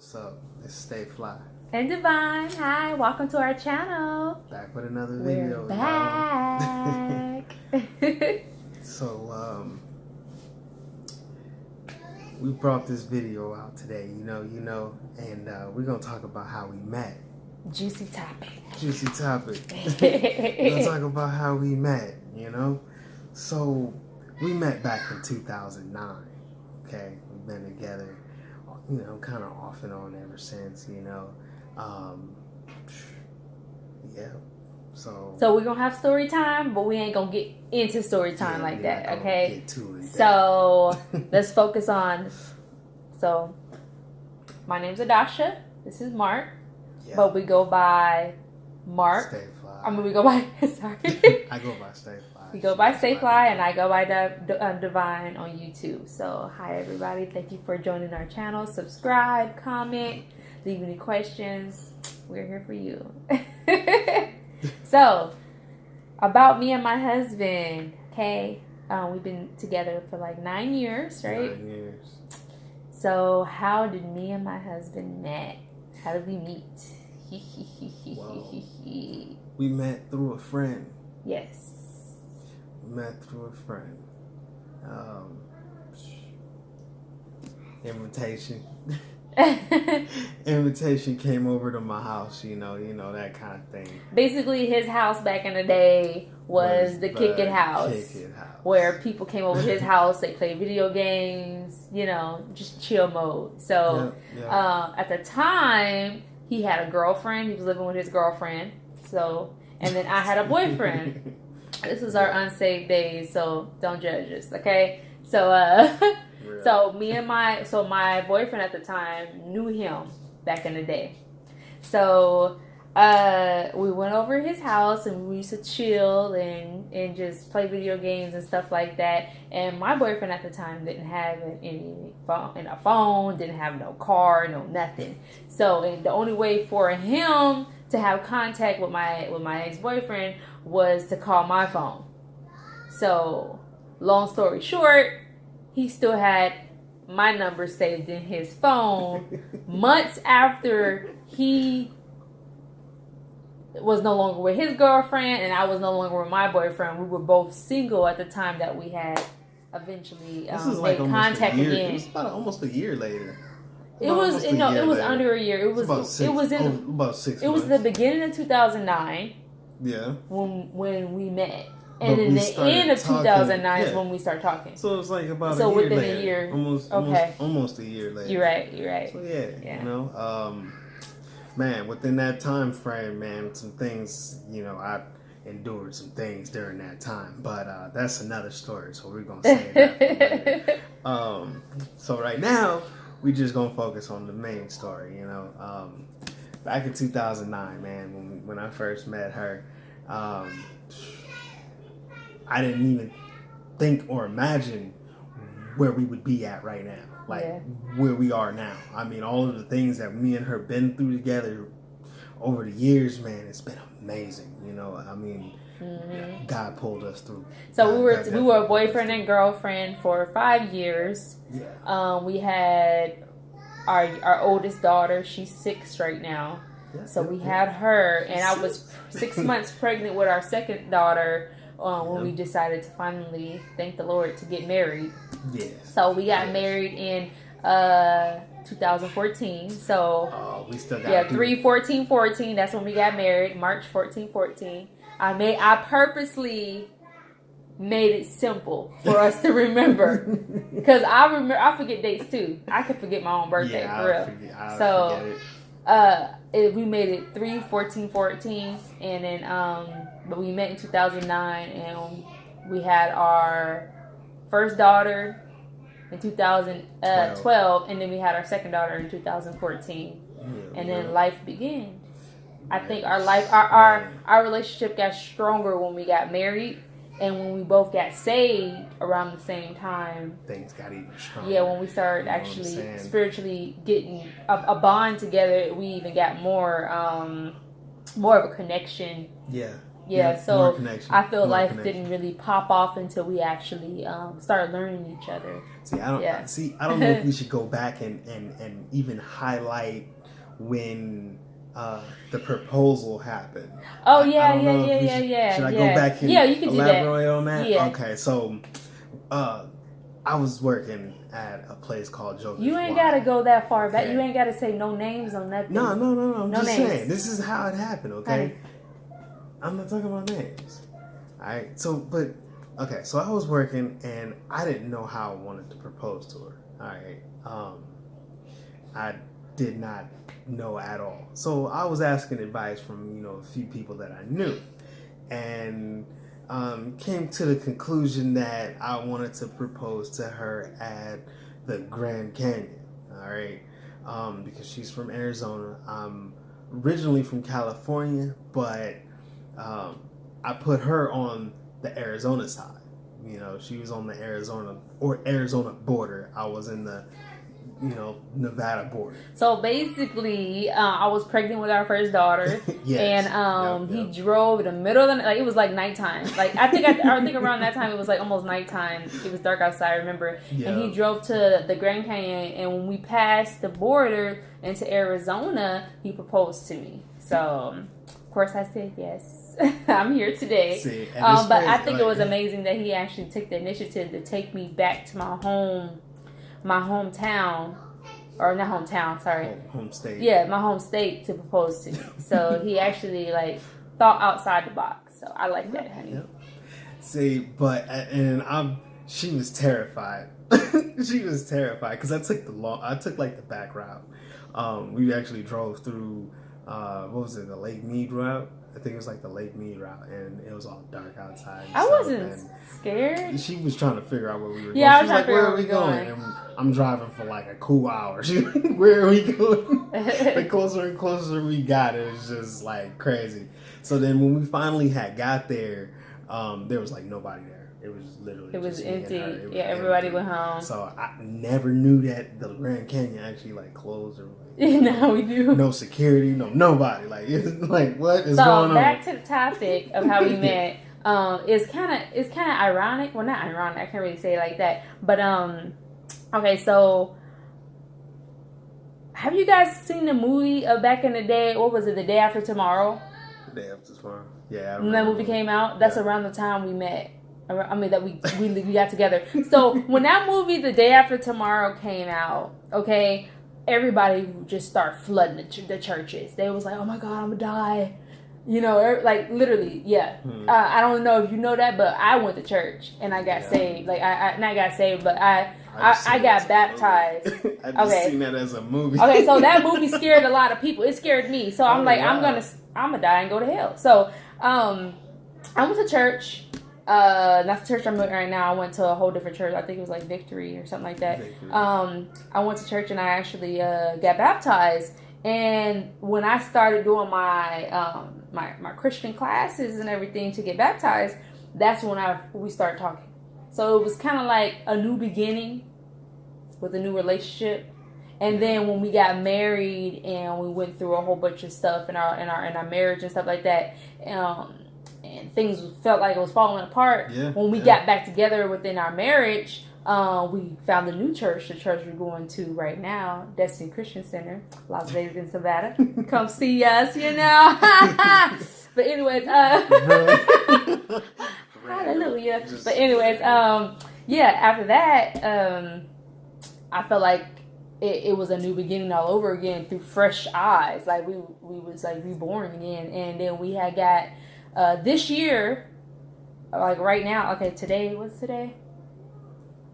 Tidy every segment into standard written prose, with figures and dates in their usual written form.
What's up? It's Stay Fly. And Divine, hi, welcome to our channel. Back with another video. We're back. So, we brought this video out today, and we're gonna talk about how we met. Juicy topic. Juicy topic. We're gonna talk about how we met, So, we met back in 2009, okay? We've been together, kind of off and on ever since, yeah. So we're gonna have story time, but we ain't gonna get into story time like that, okay? Get to it. So let's focus on. So my name's Adasha. This is Mark, but we go by Mark. Stay Fly. I mean, we go by sorry. I go by Stay Fly. You go by Stay Fly, and I go by Divine on YouTube. So hi everybody, thank you for joining our channel. Subscribe, comment, leave any questions. We're here for you. So, about me and my husband, okay? We've been together for like 9 years, right? 9 years. So, how did me and my husband met? How did we meet? Well, we met through a friend. Yes. We met through a friend. Invitation. Invitation came over to my house, that kind of thing. Basically, his house back in the day was the Kick It house. Where people came over his house, they played video games, just chill mode. So, at the time, he had a girlfriend. He was living with his girlfriend. So, and then I had a boyfriend. This was our unsaved days, so don't judge us, okay? So, So my boyfriend at the time knew him back in the day. So we went over his house and we used to chill and just play video games and stuff like that. And my boyfriend at the time didn't have any phone, didn't have no car, no nothing. So the only way for him to have contact with my ex-boyfriend was to call my phone. So long story short, he still had my number saved in his phone months after he was no longer with his girlfriend and I was no longer with my boyfriend. We were both single at the time that we had eventually made contact again. It was about almost a year later. It was under a year. It was about 6 months. It was the beginning of 2009. Yeah. When we met. And in the end of 2009 is when we start talking. So it was like about a year within later. a year. Almost a year later. You're right. So man, within that time frame, man, some things, I endured some things during that time. But that's another story, so we're going to say that for later. So right now, we just going to focus on the main story, Back in 2009, man, when I first met her, I didn't even think or imagine where we would be at right now. Where we are now. I mean, all of the things that me and her been through together over the years, man, it's been amazing. God pulled us through. So we were boyfriend and girlfriend for 5 years. Yeah. We had our oldest daughter. She's 6 right now. So we had her, and I was 6 months pregnant with our second daughter. When we decided to finally, thank the Lord, to get married. Yes. So we got married in 2014. So we still got 3/14/14. That's when we got married. March 14/14. I purposely made it simple for us to remember because I forget dates too. I could forget my own birthday for real. Forget it. We made it 3/14/14, and then but we met in 2009, and we had our first daughter in 2012, and then we had our second daughter in 2014, and then life began. I think our relationship got stronger when we got married, and when we both got saved around the same time. Things got even stronger. Yeah, when we started actually spiritually getting a bond together, we even got more of a connection. Yeah. Yeah, so I feel life didn't really pop off until we actually started learning each other. See, I don't know if we should go back and even highlight when the proposal happened. Oh yeah. Should I go back and you can elaborate on that? Yeah. Okay, so I was working at a place called Joker's You ain't Wine. gotta go that far back. Okay. You ain't gotta say no names on nothing. No. I'm just saying. This is how it happened, okay? I'm not talking about names. Alright, so I was working and I didn't know how I wanted to propose to her. Alright. I did not know at all. So I was asking advice from, a few people that I knew. And came to the conclusion that I wanted to propose to her at the Grand Canyon. Alright. Because she's from Arizona. I'm originally from California, but I put her on the Arizona side. She was on the Arizona border. I was in the, Nevada border. So basically, I was pregnant with our first daughter, yes. And he drove in the middle of the night. Like, it was like nighttime. Like I think around that time it was like almost nighttime. It was dark outside, I remember. Yep. And he drove to the Grand Canyon, and when we passed the border into Arizona, he proposed to me. So of course I said yes. I'm here today. See, but crazy. I think it was amazing that he actually took the initiative to take me back to my hometown, or not hometown, sorry. Home state. Yeah, my home state, to propose to me. So he actually thought outside the box. So I like that, honey. Yep. See, she was terrified. She was terrified because I took the back route. We actually drove through the Lake Mead route. I think it was the Lake Mead route, and it was all dark outside. I wasn't scared. She was trying to figure out where we were going. Yeah, I was like, where are we going? And I'm driving for a cool hour. She's like, where are we going? The closer and closer we got, it was just crazy. So then when we finally got there, there was nobody there. It was literally empty. Everybody went home. So I never knew that the Grand Canyon actually closed or now we do. No security, nobody. What is going on? So back to the topic of how we met. It's kind of ironic. Well, not ironic. I can't really say it like that. But okay. So have you guys seen the movie of back in the day? What was it? The Day After Tomorrow. The Day After Tomorrow. Yeah. When that movie came out, that's around the time we met. I mean that we got together. So when that movie, The Day After Tomorrow, came out, okay, everybody would just start flooding the churches. They was like, "Oh my God, I'm gonna die," literally, yeah. I don't know if you know that, but I went to church and I got saved. I not got saved, but I got baptized. I just seen that as a movie. Okay, so that movie scared a lot of people. It scared me. So I'm I'm gonna die and go to hell. So I went to church. Not the church I'm at right now. I went to a whole different church. I think it was Victory or something like that. Victory. I went to church and I actually got baptized. And when I started doing my my Christian classes and everything to get baptized, that's when we started talking. So it was kind of like a new beginning with a new relationship. And then when we got married and we went through a whole bunch of stuff in our marriage and stuff like that, and things felt like it was falling apart. When we got back together within our marriage, we found a new church, the church we're going to right now, Destiny Christian Center, Las Vegas, Nevada. Come see us, But anyways, hallelujah. But anyways, after that, I felt like it was a new beginning all over again through fresh eyes. We was reborn again. And then we had got this year, right now, today, what's today?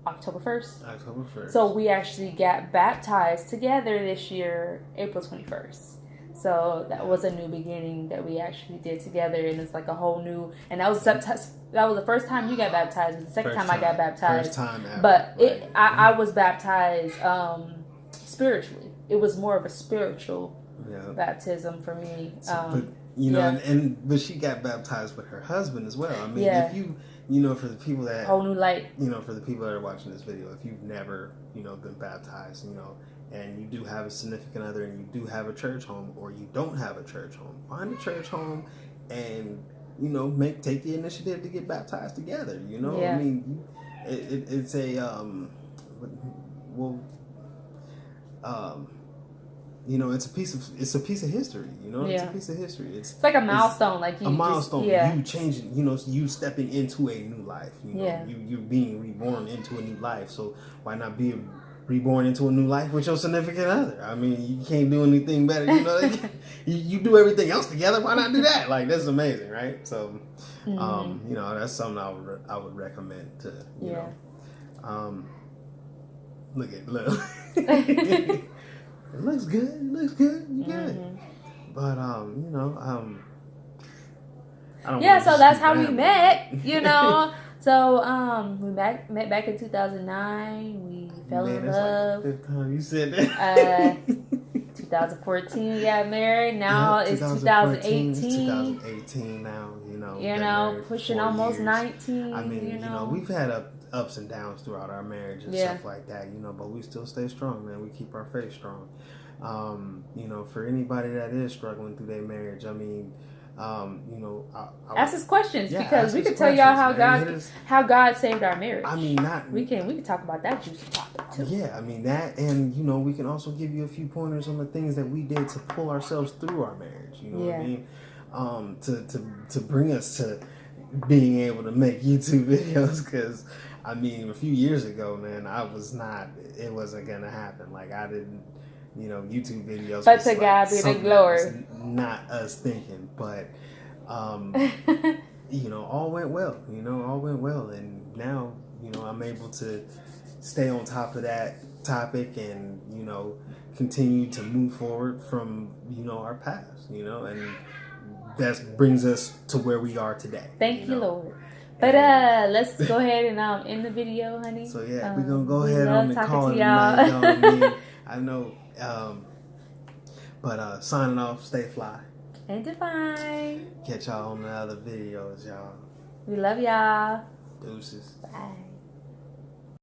October 1st. So we actually got baptized together this year, April 21st. So that was a new beginning that we actually did together, and it's a whole new. And that was the first time you got baptized. It was the second time I got baptized. First time ever. But I was baptized spiritually. It was more of a spiritual baptism for me. But she got baptized with her husband as well. I mean, if for the people that whole new light. For the people that are watching this video, if you've never been baptized, and you do have a significant other and you do have a church home, or you don't have a church home, find a church home and you know, take the initiative to get baptized together. You know, Yeah. I mean, it's a well, you know, it's a piece of history. You know, it's a piece of history. It's like a milestone, like you a milestone. Just, You changing, you know, you stepping into a new life. You know, you being reborn into a new life. So why not be reborn into a new life with your significant other? I mean, you can't do anything better. You know, you do everything else together. Why not do that? Like, that's amazing, right? So, you know, that's something I would recommend to you know. Look. It looks good. It looks good. You good. But you know, I don't. Yeah, so that's how we met. You know, so we met back in 2009. We fell in love. Like the fifth time you said that. 2014 we got married. Now it's 2018. It's 2018 now. You know, pushing almost 19. I mean, you know, we've had ups and downs throughout our marriage and stuff like that, you know, but we still stay strong, man. We keep our faith strong. You know, for anybody that is struggling through their marriage, I mean, you know, ask us questions, because we can tell y'all how God saved our marriage. I mean, we can talk about that juicy topic too. Yeah, I mean that, and you know, we can also give you a few pointers on the things that we did to pull ourselves through our marriage. You know what I mean? To bring us to being able to make YouTube videos, because I mean, a few years ago, man, it wasn't gonna happen. Like, I didn't, you know, YouTube videos. But to God be the glory. Not us thinking, but you know, all went well. You know, all went well, and now, you know, I'm able to stay on top of that topic, and you know, continue to move forward from, you know, our past. You know, and that brings us to where we are today. Thank you, Lord. But let's go ahead and end the video, honey. So yeah, we're gonna go ahead on and call it tonight. I know. But signing off, stay fly. And divine. Catch y'all on the other videos, y'all. We love y'all. Deuces. Bye.